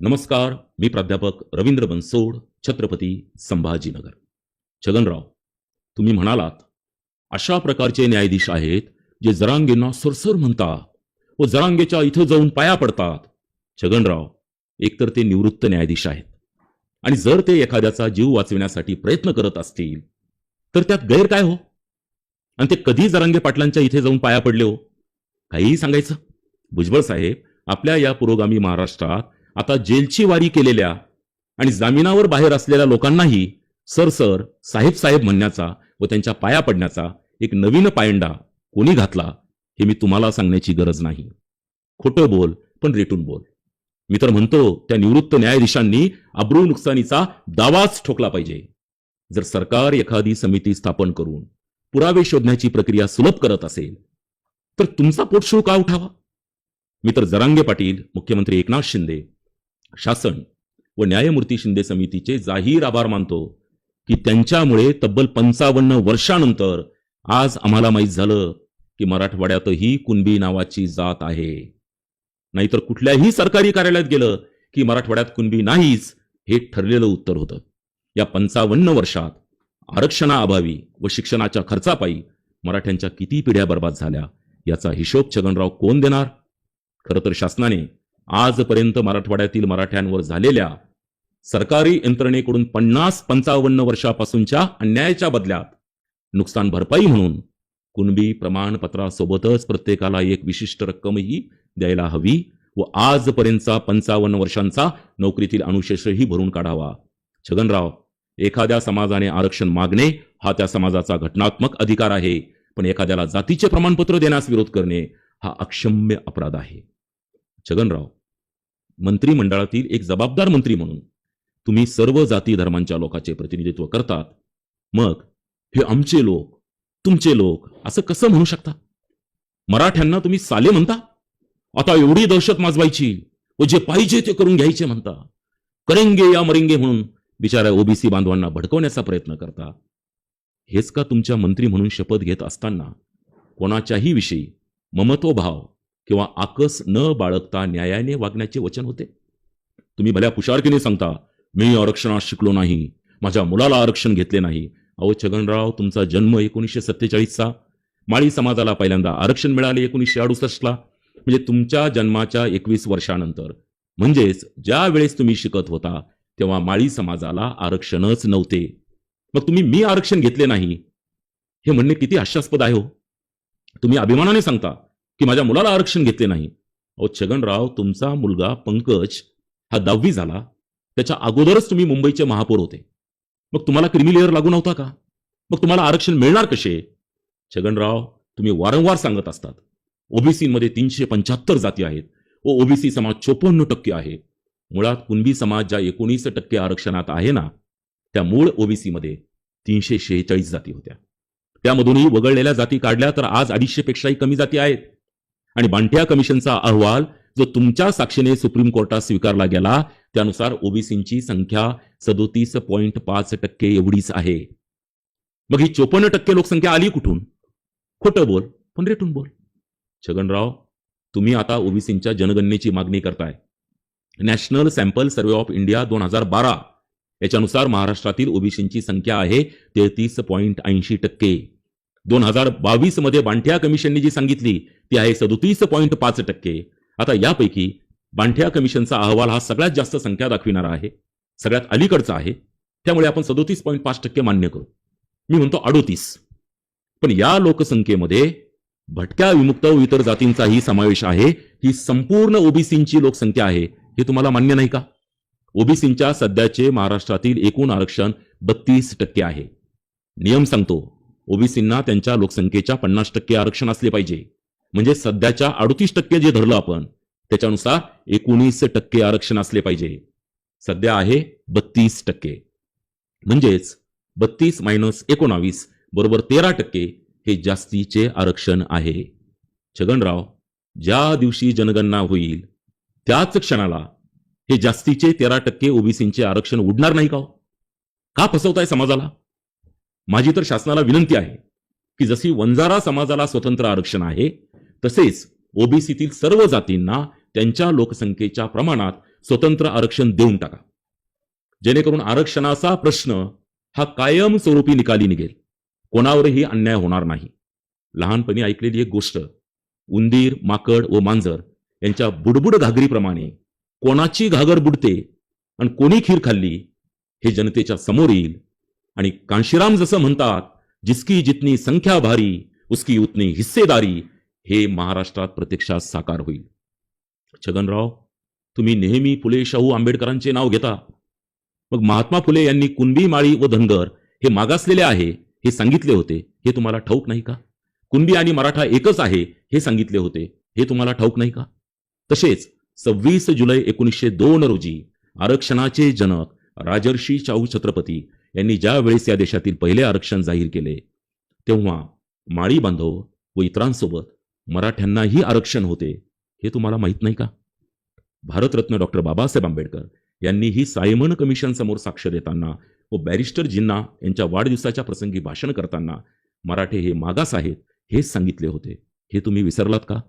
नमस्कार, मी प्राध्यापक रवींद्र बनसोड, छत्रपती संभाजीनगर. छगनराव, तुम्ही म्हणालात अशा प्रकारचे न्यायाधीश आहेत जे जरांगेंना सरसर म्हणतात व जरांगेच्या इथं जाऊन पाया पडतात. छगनराव, एकतर ते निवृत्त न्यायाधीश आहेत आणि जर ते एखाद्याचा जीव वाचविण्यासाठी प्रयत्न करत असतील तर त्यात गैर काय हो? आणि ते कधी जरांगे पाटलांच्या इथे जाऊन पाया पडले हो? काहीही सांगायचं. भुजबळ साहेब, आपल्या या पुरोगामी महाराष्ट्रात आता जेलची वारी केलेल्या आणि जामिनावर बाहेर असलेल्या लोकांनाही सर साहेब साहेब म्हणण्याचा व त्यांच्या पाया पडण्याचा एक नवीन पायंडा कोणी घातला हे मी तुम्हाला सांगण्याची गरज नाही. खोटं बोल पण रेटून बोल. मी तर म्हणतो त्या निवृत्त न्यायाधीशांनी अब्रू नुकसानीचा दावाच ठोकला पाहिजे. जर सरकार एखादी समिती स्थापन करून पुरावे शोधण्याची प्रक्रिया सुलभ करत असेल तर तुमचा पोटशूळ का उठावा? मी तर जरांगे पाटील, मुख्यमंत्री एकनाथ शिंदे, शासन व न्यायमूर्ती शिंदे समितीचे जाहीर आभार मानतो की त्यांच्यामुळे तब्बल 55 वर्षानंतर आज आम्हाला माहीत झालं की मराठवाड्यातही कुणबी नावाची जात आहे. नाहीतर कुठल्याही सरकारी कार्यालयात गेलं की मराठवाड्यात कुणबी नाहीच हे ठरलेलं उत्तर होतं. या 55 वर्षात आरक्षणाअभावी व शिक्षणाच्या खर्चापायी मराठ्यांच्या किती पिढ्या बर्बाद झाल्या याचा हिशोब छगनराव कोण देणार? खरं तर शासनाने आजपर्यंत मराठवाड्यातील मराठ्यांवर झालेल्या सरकारी यंत्रणेकडून 50-55 वर्षापासूनच्या अन्यायाच्या बदल्यात नुकसान भरपाई म्हणून कुणबी प्रमाणपत्रासोबतच प्रत्येकाला एक विशिष्ट रक्कमही द्यायला हवी व आजपर्यंतचा 55 वर्षांचा नोकरीतील अनुशेषही भरून काढावा. छगनराव, एखाद्या समाजाने आरक्षण मागणे हा त्या समाजाचा घटनात्मक अधिकार आहे, पण एखाद्याला जातीचे प्रमाणपत्र देण्यास विरोध करणे हा अक्षम्य अपराध आहे. छगनराव, मंत्रिमंडळातील एक जबाबदार मंत्री म्हणून तुम्ही सर्व जाती धर्मांच्या लोकांचे प्रतिनिधित्व करतात. मग हे आमचे लोक, तुमचे लोक असं कसं म्हणू शकता? मराठ्यांना तुम्ही साले म्हणता? आता एवढी दहशत माजवायची व जे पाहिजे ते करून घ्यायचे म्हणता. करेंगे या मरेंगे म्हणून बिचाऱ्या ओबीसी बांधवांना भडकवण्याचा प्रयत्न करता. हेच का तुमच्या मंत्री म्हणून शपथ घेत असताना कोणाच्याही विषयी ममत्वभाव किंवा आकस न बाळगता न्यायाने वागण्याचे वचन होते? तुम्ही भल्या पुशारकीने सांगता मी आरक्षणात शिकलो नाही, माझ्या मुलाला आरक्षण घेतले नाही. अहो छगनराव, तुमचा जन्म 1947चा, माळी समाजाला पहिल्यांदा आरक्षण मिळाले 1968ला. म्हणजे तुमच्या जन्माच्या 21 वर्षानंतर, म्हणजेच ज्या वेळेस तुम्ही शिकत होता तेव्हा माळी समाजाला आरक्षणच नव्हते. मग तुम्ही मी आरक्षण घेतले नाही हे म्हणणे किती हास्यास्पद आहे हो. तुम्ही अभिमानाने सांगता की माझ्या मुलाला आरक्षण घेतले नाही. अहो छगनराव, तुमचा मुलगा पंकज हा 10वी झाला, त्याच्या अगोदरच तुम्ही मुंबईचे महापौर होते. मग तुम्हाला क्रिमी लेअर लागू नव्हता का? मग तुम्हाला आरक्षण मिळणार कसे? छगनराव, तुम्ही वारंवार सांगत असतात ओबीसीमध्ये 375 जाती आहेत व ओबीसी समाज 54% आहे. मुळात कुणबी समाज ज्या 19% आरक्षणात आहे ना, त्या मूळ ओबीसी मध्ये 346 जाती होत्या. त्यामधूनही वगळलेल्या जाती काढल्या तर आज 250 पेक्षाही कमी जाती आहेत. आणि बांटिया कमिशनचा अहवाल जो तुमच्या साक्षीने सुप्रीम कोर्टात स्वीकारला गेला त्यानुसार ओबीसींची संख्या 37.5% एवढीच आहे. मग ही 54% लोकसंख्या आली कुठून? खोटं बोल पण रेटून बोल. छगनराव, तुम्ही आता ओबीसींच्या जनगणनेची मागणी करताय. National sample survey of India 2012 याच्यानुसार महाराष्ट्रातील ओबीसींची संख्या आहे 33.80%. 2022 मध्ये बांटिया कमिशनने जी सांगितली ती आहे 37.5%. आता यापैकी बांटिया कमिशनचा अहवाल हा सगळ्यात जास्त संख्या दाखविणारा आहे, सगळ्यात अलीकडचा आहे. त्यामुळे आपण 37.5% मान्य करू. मी म्हणतो 38. पण या लोकसंख्येमध्ये भटक्या, विमुक्त व इतर जातींचाही समावेश आहे. ही संपूर्ण ओबीसींची लोकसंख्या आहे. हे तुम्हाला मान्य नाही का? ओबीसींच्या सध्याचे महाराष्ट्रातील एकूण आरक्षण 32% आहे. नियम सांगतो ओबीसींना त्यांच्या लोकसंख्येच्या 50% आरक्षण असले पाहिजे. म्हणजे सध्याच्या 38% जे धरलं आपण त्याच्यानुसार 19% आरक्षण असले पाहिजे. सध्या आहे 32%. म्हणजेच 32 - 19 बरोबर 13% हे जास्तीचे आरक्षण आहे. छगनराव, ज्या दिवशी जनगणना होईल त्याच क्षणाला हे जास्तीचे 13% ओबीसींचे आरक्षण उडणार नाही का? का फसवताय समाजाला? माझी तर शासनाला विनंती आहे की जशी वंजारा समाजाला स्वतंत्र आरक्षण आहे तसेच ओबीसीतील सर्व जातींना त्यांच्या लोकसंख्येच्या प्रमाणात स्वतंत्र आरक्षण देऊन टाका, जेणेकरून आरक्षणाचा प्रश्न हा कायमस्वरूपी निकाली निघेल, कोणावरही अन्याय होणार नाही. लहानपणी ऐकलेली एक गोष्ट, उंदीर, माकड व मांजर यांच्या बुडबुड घागरीप्रमाणे कोणाची घागर बुडते आणि कोणी खीर खाल्ली हे जनतेच्या समोर येईल. आणि कांशीराम जसं म्हणतात, जिसकी जितनी संख्या भारी उसकी उतनी हिस्सेदारी, हे महाराष्ट्रात प्रत्यक्षात साकार होईल. छगनराव, तुम्ही नेहमी फुले, शाहू, आंबेडकरांचे नाव घेता. मग महात्मा फुले यांनी कुणबी, माळी व धनगर हे मागासलेले आहे हे सांगितले होते, हे तुम्हाला ठाऊक नाही का? कुणबी आणि मराठा एकच आहे हे सांगितले होते, हे तुम्हाला ठाऊक नाही का? तसेच 26 जुलै 1902 रोजी आरक्षणाचे जनक राजर्षी शाहू छत्रपती यांनी ज्या वेळेस या देशातील पहिले आरक्षण जाहीर केले, तेव्हा माळी बांधव व इतरांसोबत मराठ्यांनाही आरक्षण होते, हे तुम्हाला माहीत नाही का? भारतरत्न डॉक्टर बाबासाहेब आंबेडकर यांनीही सायमन कमिशन समोर साक्ष देताना व बॅरिस्टर जिन्ना यांच्या वाढदिवसाच्या प्रसंगी भाषण करताना मराठे हे मागास आहेत हेच सांगितले होते, हे तुम्ही विसरलात का?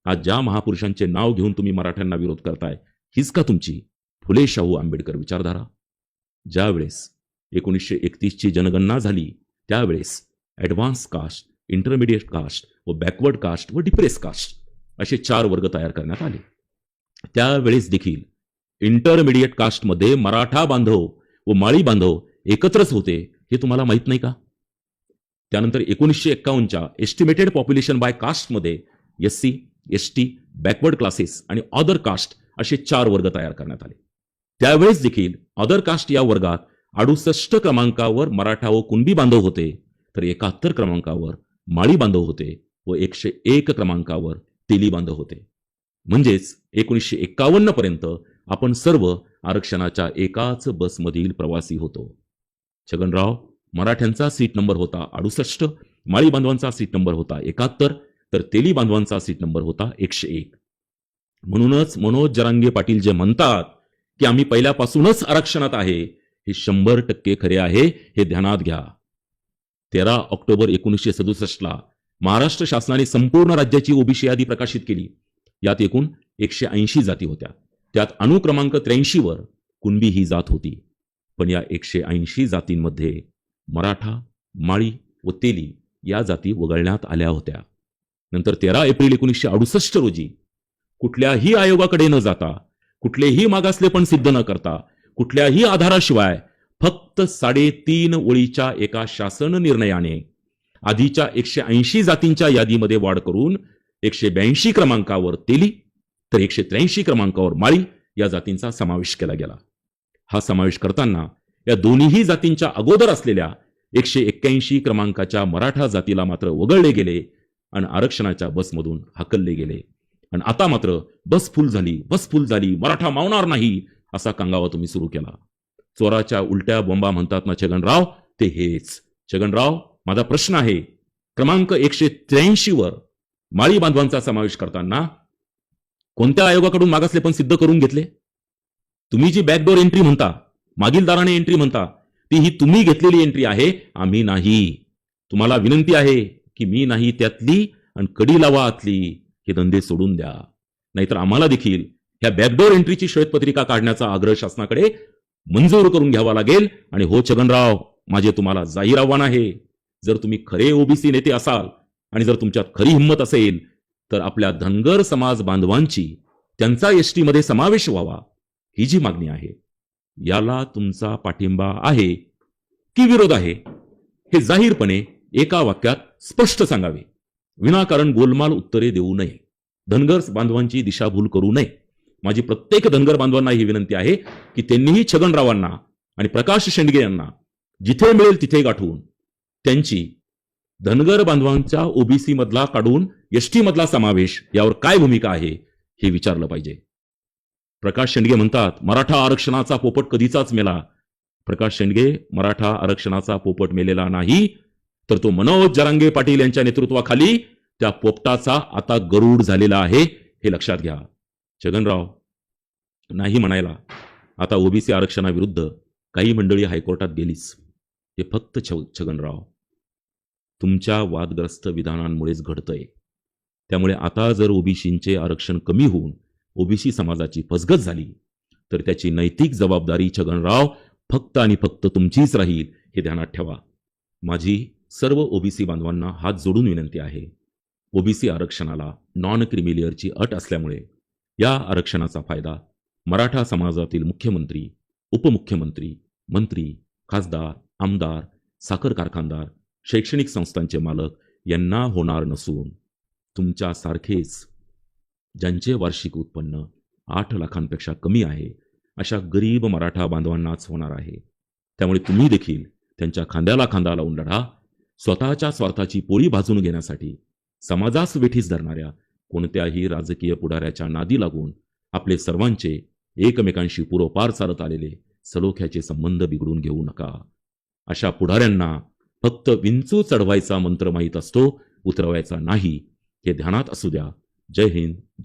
आज ज्या महापुरुषांचे नाव घेऊन तुम्ही मराठ्यांना विरोध करताय, हीच का तुमची फुले, शाहू, आंबेडकर विचारधारा? ज्यावेळेस 1931 ची जनगणना झाली, त्यावेळेस ॲडव्हान्स कास्ट, इंटरमिडिएट कास्ट व बॅकवर्ड कास्ट व डिप्रेस कास्ट असे 4 वर्ग तयार करण्यात आले. त्यावेळेस देखील इंटरमिडिएट कास्टमध्ये मराठा बांधव व माळी बांधव एकत्रच होते, हे तुम्हाला माहीत नाही का? त्यानंतर 1951च्या एस्टिमेटेड पॉप्युलेशन बाय कास्टमध्ये SC, ST, बॅकवर्ड क्लासेस आणि अदर कास्ट असे 4 वर्ग तयार करण्यात आले. त्यावेळेस देखील अदर कास्ट या वर्गात 68 क्रमांकावर मराठा व कुणबी बांधव होते, तर 71 क्रमांकावर माळी बांधव होते व 101 क्रमांकावर तेली बांधव होते. म्हणजेच 1951 पर्यंत आपण सर्व आरक्षणाच्या एकाच बसमधील प्रवासी होतो. छगनराव, मराठ्यांचा सीट नंबर होता 68, माळी बांधवांचा सीट नंबर होता 71, तर तेली बांधवांचा सीट नंबर होता 101. म्हणूनच मनोज जरांगे पाटील जे म्हणतात की आम्ही पहिल्यापासूनच आरक्षणात आहे, हे 100% खरे आहे, हे ध्यानात घ्या. 13 ऑक्टोबर 1967 महाराष्ट्र शासनाने संपूर्ण राज्याची ओबीसी यादी प्रकाशित केली. यात एकूण 180 जाती होत्या. त्यात अनुक्रमांक 83 वर कुणबी ही जात होती. पण या 180 जातींमध्ये मराठा, माळी व तेली या जाती वगळण्यात आल्या होत्या. नंतर 13 एप्रिल 1968 रोजी कुठल्याही आयोगाकडे न जाता, कुठलेही मागासलेपण सिद्ध न करता, कुठल्याही आधाराशिवाय फक्त 3.5 ओळीच्या एका शासन निर्णयाने आधीच्या 180 जातींच्या यादीमध्ये वाढ करून 182 क्रमांकावर तेली तर 183 क्रमांकावर माळी या जातींचा समावेश केला गेला. हा समावेश करताना या दोन्ही जातींच्या अगोदर असलेल्या 181 क्रमांकाच्या मराठा जातीला मात्र वगळले गेले आणि आरक्षणाच्या बसमधून हाकलले गेले. आणि आता मात्र बस फुल झाली, मराठा मावणार नाही असा कांगावा तुम्ही सुरू केला. चोराच्या उलट्या बोंबा म्हणतात ना छगनराव, ते हेच. छगनराव, माझा प्रश्न आहे, क्रमांक 183 वर माळी बांधवांचा समावेश करताना कोणत्या आयोगाकडून मागासलेपण सिद्ध करून घेतले? तुम्ही जी बॅकडोर एंट्री म्हणता, मागील दाराने एंट्री म्हणता, ती ही तुम्ही घेतलेली एंट्री आहे, आम्ही नाही. तुम्हाला विनंती आहे की मी नाही त्यातली आणि कडी लावा आतली हे धंदे सोडून द्या, नाहीतर आम्हाला देखील ह्या बॅकडोर एंट्रीची श्वेतपत्रिका काढण्याचा आग्रह शासनाकडे मंजूर करून घ्यावा लागेल. आणि हो छगनराव, माझे तुम्हाला जाहीर आव्हान आहे, जर तुम्ही खरे ओबीसी नेते असाल आणि जर तुमच्यात खरी हिंमत असेल तर आपल्या धनगर समाज बांधवांची त्यांचा एसटी मध्ये समावेश व्हावा ही जी मागणी आहे, याला तुमचा पाठिंबा आहे की विरोध आहे हे जाहीरपणे एका वाक्यात स्पष्ट सांगावे. विनाकारण गोलमाल उत्तरे देऊ नये, धनगर बांधवांची दिशाभूल करू नये. माझी प्रत्येक धनगर बांधवांना ही विनंती आहे की त्यांनीही छगनरावांना आणि प्रकाश शेंडगे यांना जिथे मिळेल तिथे गाठवून त्यांची धनगर बांधवांच्या ओबीसी मधला काढून एसटी मधला समावेश यावर काय भूमिका आहे हे विचारलं पाहिजे. प्रकाश शेंडगे म्हणतात मराठा आरक्षणाचा पोपट कधीचाच मेला. प्रकाश शेंडगे, मराठा आरक्षणाचा पोपट मेलेला नाही, तर तो मनोज जरांगे पाटील यांच्या नेतृत्वाखाली त्या पोपटाचा आता गरुड झालेला आहे, हे लक्षात घ्या. छगनराव, नाही म्हणायला आता ओबीसी आरक्षणाविरुद्ध काही मंडळी हायकोर्टात गेलीच. हे फक्त छगनराव तुमच्या वादग्रस्त विधानांमुळेच घडतंय. त्यामुळे आता जर ओबीसींचे आरक्षण कमी होऊन ओबीसी समाजाची फसगत झाली तर त्याची नैतिक जबाबदारी छगनराव फक्त आणि फक्त तुमचीच राहील हे ध्यानात ठेवा. माझी सर्व ओबीसी बांधवांना हात जोडून विनंती आहे. ओबीसी आरक्षणाला नॉन क्रिमिलियरची अट असल्यामुळे या आरक्षणाचा फायदा मराठा समाजातील मुख्यमंत्री, उपमुख्यमंत्री, मंत्री, खासदार, आमदार, साखर कारखानदार, शैक्षणिक संस्थांचे मालक यांना होणार नसून तुमच्यासारखेच ज्यांचे वार्षिक उत्पन्न 8 लाखांपेक्षा कमी आहे अशा गरीब मराठा बांधवांनाच होणार आहे. त्यामुळे तुम्ही देखील त्यांच्या खांद्याला खांदा लावून लढा. स्वतःच्या स्वार्थाची पोळी भाजून घेण्यासाठी समाजास वेठीस धरणाऱ्या कोणत्याही राजकीय पुढाऱ्याच्या नादी लागून आपले सर्वांचे एकमेकांशी पूर्वपार चालत आलेले सलोख्याचे संबंध बिघडून घेऊ नका. अशा पुढाऱ्यांना फक्त विंचू चढवायचा मंत्र माहीत असतो, उतरवायचा नाही, हे ध्यानात असू द्या. जय हिंद.